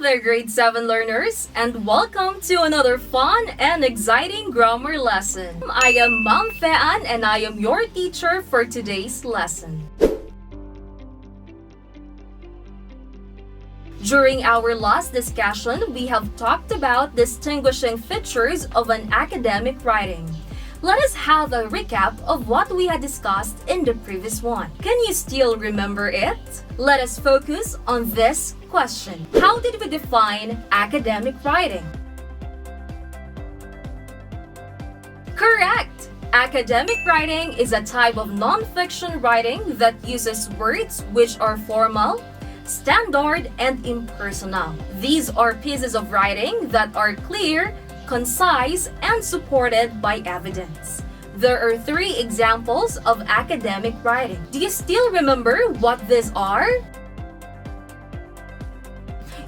there, grade 7 learners, and welcome to another fun and exciting grammar lesson. I am Ma'am Fean and I am your teacher for today's lesson. During our last discussion, we have talked about distinguishing features of an academic writing. Let us have a recap of what we had discussed in the previous one. Can you still remember it? Let us focus on this question. How did we define academic writing? Correct! Academic writing is a type of non-fiction writing that uses words which are formal, standard, and impersonal. These are pieces of writing that are clear, concise, and supported by evidence. There are 3 examples of academic writing. Do you still remember what these are?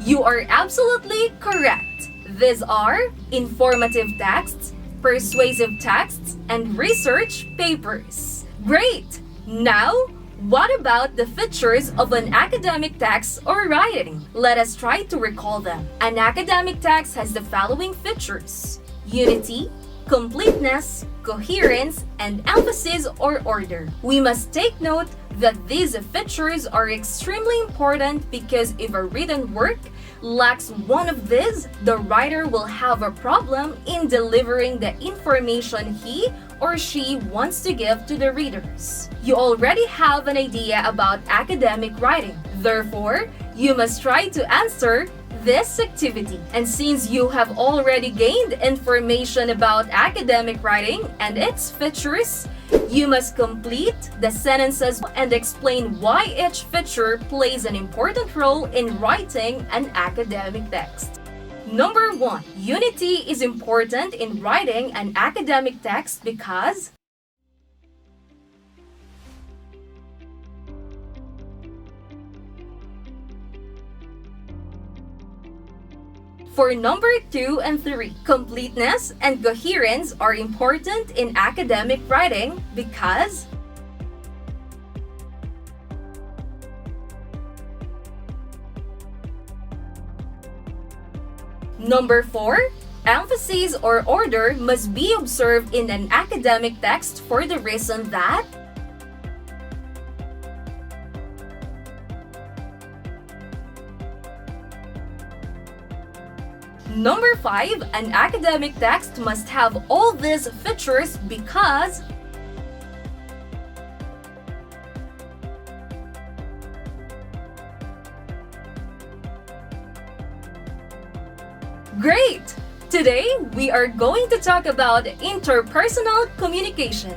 You are absolutely correct. These are informative texts, persuasive texts, and research papers. Great! Now, what about the features of an academic text or writing? Let us try to recall them. An academic text has the following features: unity, completeness, coherence, and emphasis or order. We must take note that these features are extremely important because if a written work lacks one of these, the writer will have a problem in delivering the information he or she wants to give to the readers. You already have an idea about academic writing. Therefore, you must try to answer this activity. And since you have already gained information about academic writing and its features, you must complete the sentences and explain why each feature plays an important role in writing an academic text. Number 1. Unity is important in writing an academic text because for number 2 and 3, completeness and coherence are important in academic writing because number 4, emphasis or order must be observed in an academic text for the reason that number 5, an academic text must have all these features because Great! Today, we are going to talk about interpersonal communication.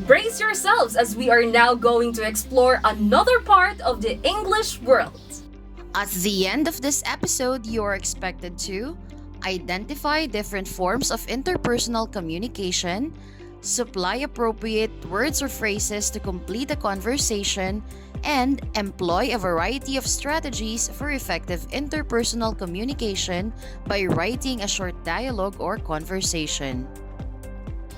Brace yourselves as we are now going to explore another part of the English world. At the end of this episode, you are expected to identify different forms of interpersonal communication, supply appropriate words or phrases to complete a conversation, and employ a variety of strategies for effective interpersonal communication by writing a short dialogue or conversation.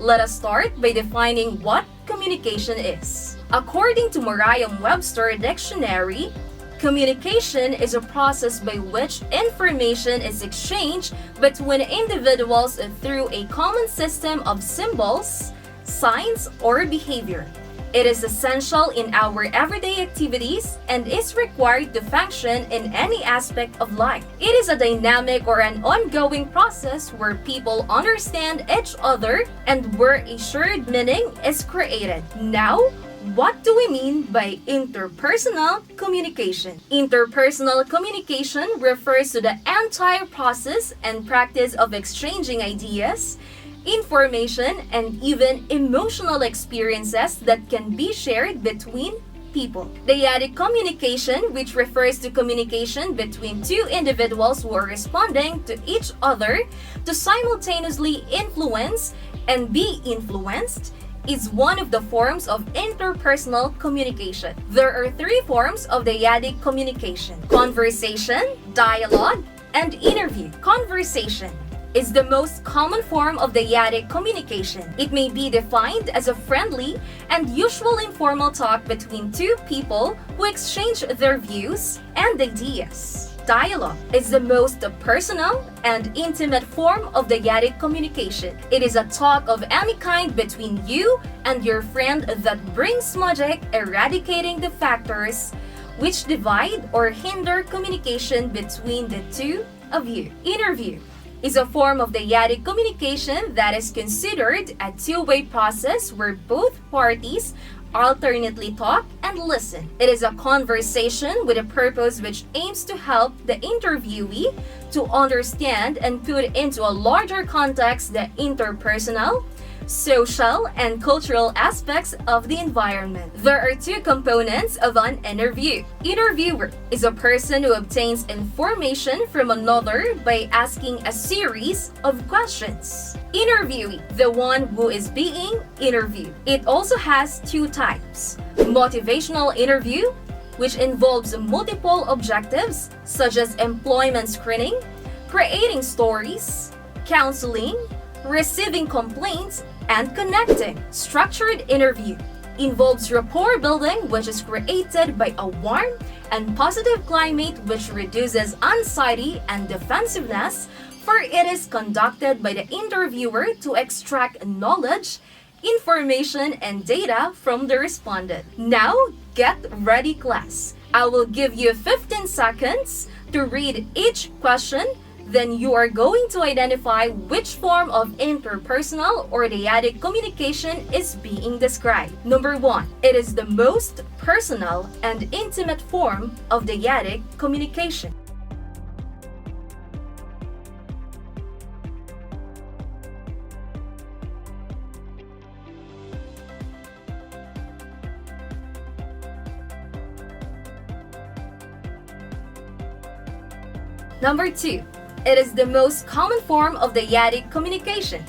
Let us start by defining what communication is. According to Merriam-Webster Dictionary, communication is a process by which information is exchanged between individuals through a common system of symbols, signs, or behavior. It is essential in our everyday activities and is required to function in any aspect of life. It is a dynamic or an ongoing process where people understand each other and where a shared meaning is created. Now, what do we mean by interpersonal communication? Interpersonal communication refers to the entire process and practice of exchanging ideas, information, and even emotional experiences that can be shared between people. Dyadic communication, which refers to communication between 2 individuals who are responding to each other to simultaneously influence and be influenced, is one of the forms of interpersonal communication. There are 3 forms of dyadic communication: conversation, dialogue, and interview. Conversation is the most common form of dyadic communication. It may be defined as a friendly and usual informal talk between 2 people who exchange their views and ideas. Dialogue is the most personal and intimate form of dyadic communication. It is a talk of any kind between you and your friend that brings magic, eradicating the factors which divide or hinder communication between the two of you. Interview is a form of dyadic communication that is considered a two-way process where both parties alternately talk and listen. It is a conversation with a purpose which aims to help the interviewee to understand and put into a larger context the interpersonal, social, and cultural aspects of the environment. There are two components of an interview. Interviewer is a person who obtains information from another by asking a series of questions. Interviewee, the one who is being interviewed. It also has two types. Motivational interview, which involves multiple objectives such as employment screening, creating stories, counseling, receiving complaints, and connecting. Structured interview involves rapport building, which is created by a warm and positive climate which reduces anxiety and defensiveness, for it is conducted by the interviewer to extract knowledge, information, and data from the respondent. Now, get ready, class. I will give you 15 seconds to read each question. Then you are going to identify which form of interpersonal or dyadic communication is being described. Number 1. It is the most personal and intimate form of dyadic communication. Number 2. It is the most common form of dyadic communication.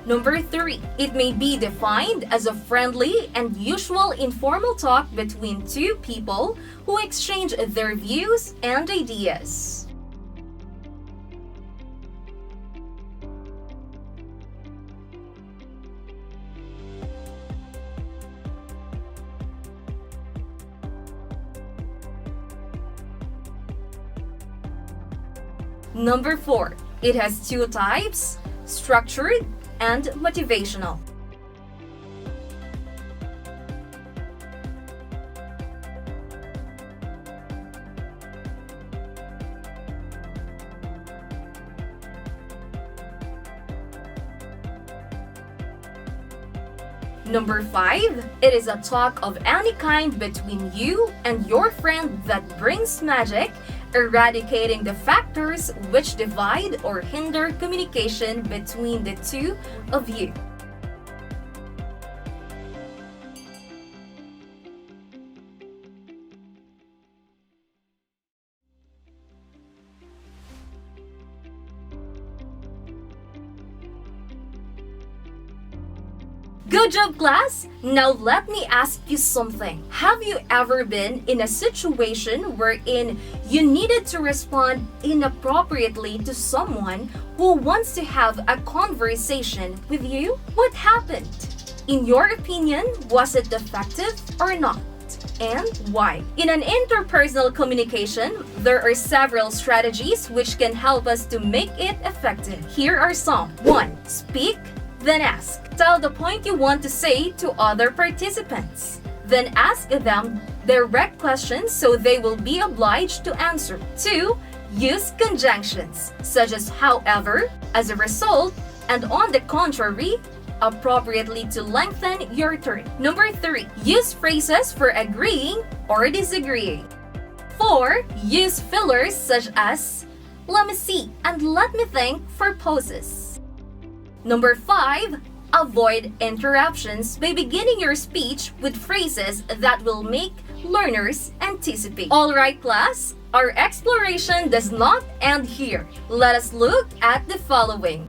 Number 3. It may be defined as a friendly and usual informal talk between two people who exchange their views and ideas. Number 4. It has two types, structured and motivational. Number 5. It is a talk of any kind between you and your friend that brings magic, eradicating the factors which divide or hinder communication between the two of you. Good job, class! Now let me ask you something. Have you ever been in a situation wherein you needed to respond inappropriately to someone who wants to have a conversation with you? What happened? In your opinion, was it effective or not? And why? In an interpersonal communication, there are several strategies which can help us to make it effective. Here are some. 1. Speak, then ask. Tell the point you want to say to other participants. Then ask them direct questions so they will be obliged to answer. 2. Use conjunctions, such as however, as a result, and on the contrary, appropriately to lengthen your turn. Number 3. Use phrases for agreeing or disagreeing. 4. Use fillers such as let me see and let me think for pauses. Number 5. Avoid interruptions by beginning your speech with phrases that will make learners anticipate. Alright, class, our exploration does not end here. Let us look at the following.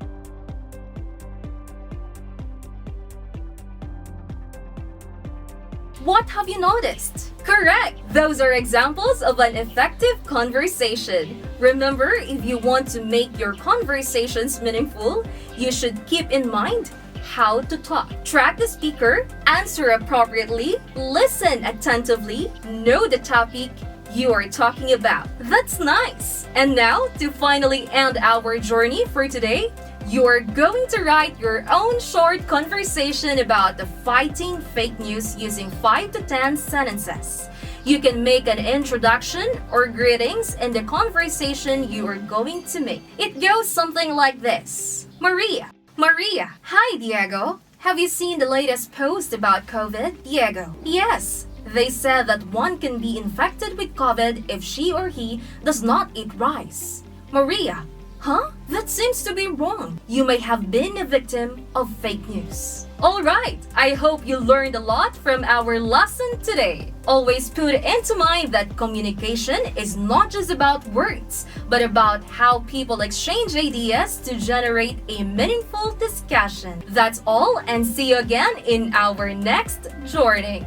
What have you noticed? Correct! Those are examples of an effective conversation. Remember, if you want to make your conversations meaningful, you should keep in mind how to talk. Track the speaker, answer appropriately, listen attentively, know the topic you are talking about. That's nice! And now, to finally end our journey for today, you're going to write your own short conversation about the fighting fake news using 5 to 10 sentences. You can make an introduction or greetings in the conversation you are going to make. It goes something like this. Maria. Hi, Diego. Have you seen the latest post about COVID? Diego. Yes. They said that one can be infected with COVID if she or he does not eat rice. Maria. Huh? That seems to be wrong. You may have been a victim of fake news. Alright, I hope you learned a lot from our lesson today. Always put into mind that communication is not just about words, but about how people exchange ideas to generate a meaningful discussion. That's all, and see you again in our next journey.